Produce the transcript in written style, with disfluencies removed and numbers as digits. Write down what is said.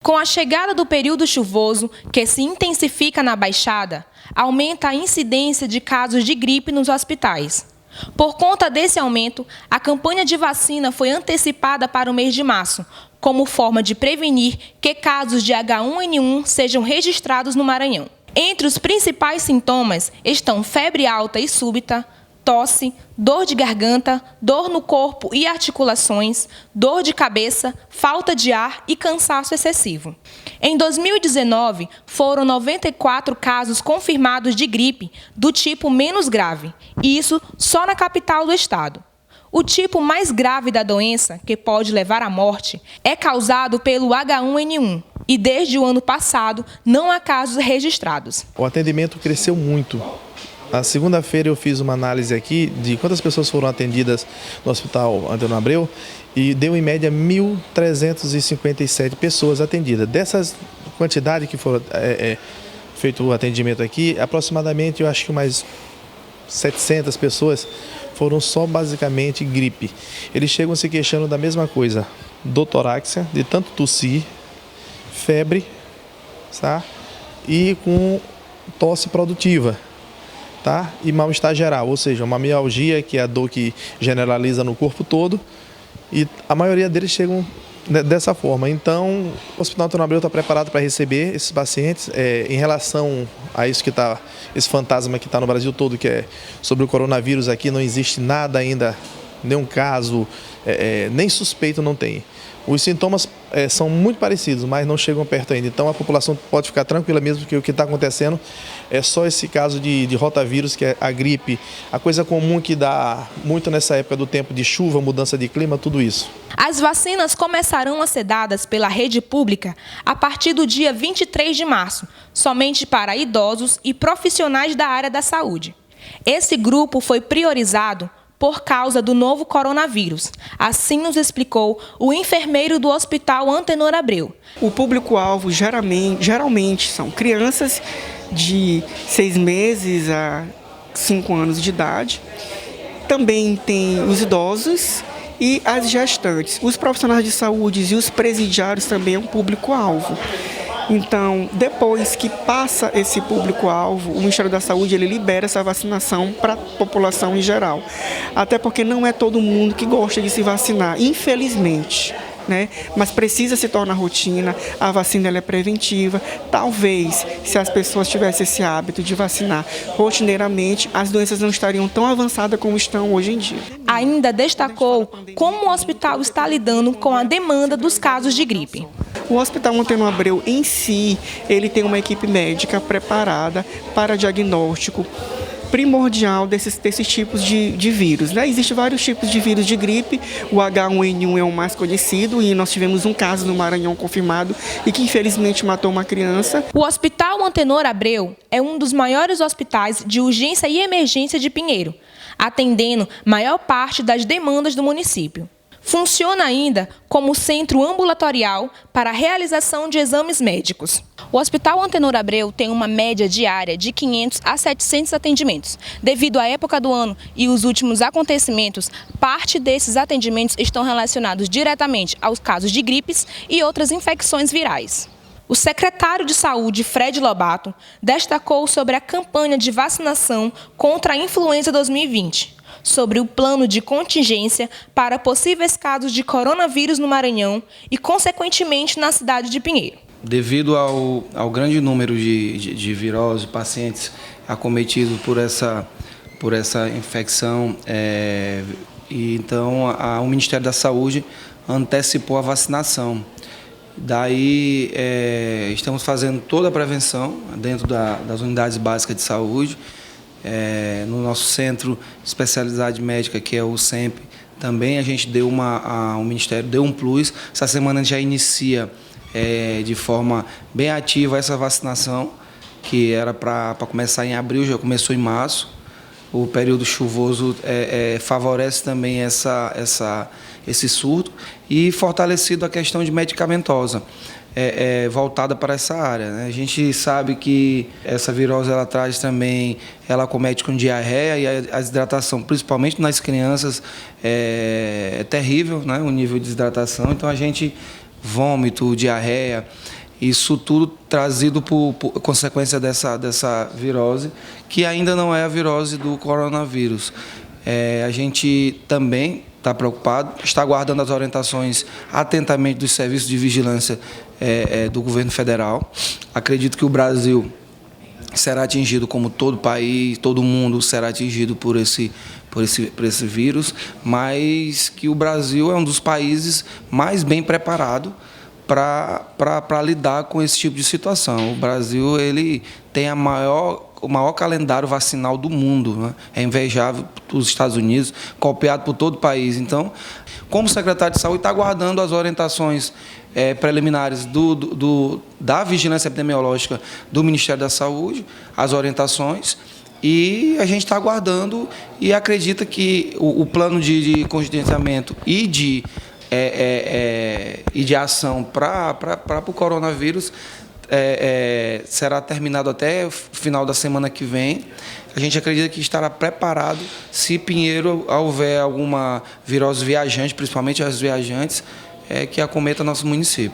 Com a chegada do período chuvoso, que se intensifica na Baixada, aumenta a incidência de casos de gripe nos hospitais. Por conta desse aumento, a campanha de vacina foi antecipada para o mês de março, como forma de prevenir que casos de H1N1 sejam registrados no Maranhão. Entre os principais sintomas estão febre alta e súbita, tosse, dor de garganta, dor no corpo e articulações, dor de cabeça, falta de ar e cansaço excessivo. Em 2019, foram 94 casos confirmados de gripe do tipo menos grave, e isso só na capital do estado. O tipo mais grave da doença, que pode levar à morte, é causado pelo H1N1, e desde o ano passado não há casos registrados. O atendimento cresceu muito. Na segunda-feira eu fiz uma análise aqui de quantas pessoas foram atendidas no Hospital Antenor Abreu e deu em média 1.357 pessoas atendidas. Dessas quantidade que foram feito o atendimento aqui, aproximadamente eu acho que mais 700 pessoas foram só basicamente gripe. Eles chegam se queixando da mesma coisa, dor torácica, de tanto tossir, febre, tá? E com tosse produtiva. Tá? E mal-estar geral, ou seja, uma mialgia, que é a dor que generaliza no corpo todo, e a maioria deles chegam dessa forma. Então, o Hospital Antenor Abreu está preparado para receber esses pacientes. Em relação a isso que está, esse fantasma que está no Brasil todo, que é sobre o coronavírus, aqui não existe nada ainda, nenhum caso, nem suspeito não tem. Os sintomas são muito parecidos, mas não chegam perto ainda. Então a população pode ficar tranquila mesmo, que o que está acontecendo é só esse caso de rotavírus, que é a gripe, a coisa comum que dá muito nessa época do tempo de chuva, mudança de clima, tudo isso. As vacinas começarão a ser dadas pela rede pública a partir do dia 23 de março, somente para idosos e profissionais da área da saúde. Esse grupo foi priorizado por causa do novo coronavírus. Assim nos explicou o enfermeiro do Hospital Antenor Abreu. O público-alvo geralmente são crianças de 6 meses a 5 anos de idade. Também tem os idosos e as gestantes. Os profissionais de saúde e os presidiários também é um público-alvo. Então, depois que passa esse público-alvo, o Ministério da Saúde ele libera essa vacinação para a população em geral. Até porque não é todo mundo que gosta de se vacinar, infelizmente. Mas precisa se tornar rotina, a vacina ela é preventiva. Talvez, se as pessoas tivessem esse hábito de vacinar rotineiramente, as doenças não estariam tão avançadas como estão hoje em dia. Ainda destacou como o hospital está lidando com a demanda dos casos de gripe. O Hospital Antenor Abreu em si, ele tem uma equipe médica preparada para diagnóstico primordial desses tipos de vírus. Existem vários tipos de vírus de gripe, o H1N1 é o mais conhecido e nós tivemos um caso no Maranhão confirmado e que infelizmente matou uma criança. O Hospital Antenor Abreu é um dos maiores hospitais de urgência e emergência de Pinheiro, atendendo maior parte das demandas do município. Funciona ainda como centro ambulatorial para a realização de exames médicos. O Hospital Antenor Abreu tem uma média diária de 500 a 700 atendimentos. Devido à época do ano e os últimos acontecimentos, parte desses atendimentos estão relacionados diretamente aos casos de gripes e outras infecções virais. O secretário de Saúde, Fred Lobato, destacou sobre a campanha de vacinação contra a influenza 2020, sobre o plano de contingência para possíveis casos de coronavírus no Maranhão e, consequentemente, na cidade de Pinheiro. Devido ao grande número de viroses, pacientes acometidos por essa infecção, então o Ministério da Saúde antecipou a vacinação. Daí estamos fazendo toda a prevenção dentro das unidades básicas de saúde, no nosso centro de especialidade médica, que é o SEMP, também a gente deu o Ministério deu um plus. Essa semana a gente já inicia de forma bem ativa essa vacinação, que era para começar em abril, já começou em março. O período chuvoso favorece também esse surto e fortalecido a questão de medicamentosa, voltada para essa área. A gente sabe que essa virose ela traz também, ela acomete com diarreia e a desidratação, principalmente nas crianças, é terrível, o nível de desidratação. Então a gente vômito, diarreia, isso tudo trazido por consequência dessa virose, que ainda não é a virose do coronavírus. A gente também está preocupado, está aguardando as orientações atentamente dos serviços de vigilância do governo federal. Acredito que o Brasil será atingido, como todo país, todo mundo será atingido por esse vírus, mas que o Brasil é um dos países mais bem preparados para lidar com esse tipo de situação. O Brasil ele tem o maior calendário vacinal do mundo, né? É invejável dos Estados Unidos, copiado por todo o país. Então, como secretário de Saúde, está aguardando as orientações preliminares da Vigilância Epidemiológica do Ministério da Saúde, as orientações, e a gente está aguardando e acredita que o plano de contingenciamento e de ação para o coronavírus será terminado até o final da semana que vem. A gente acredita que estará preparado se Pinheiro houver alguma virose viajante, principalmente as viajantes, que acometa nosso município.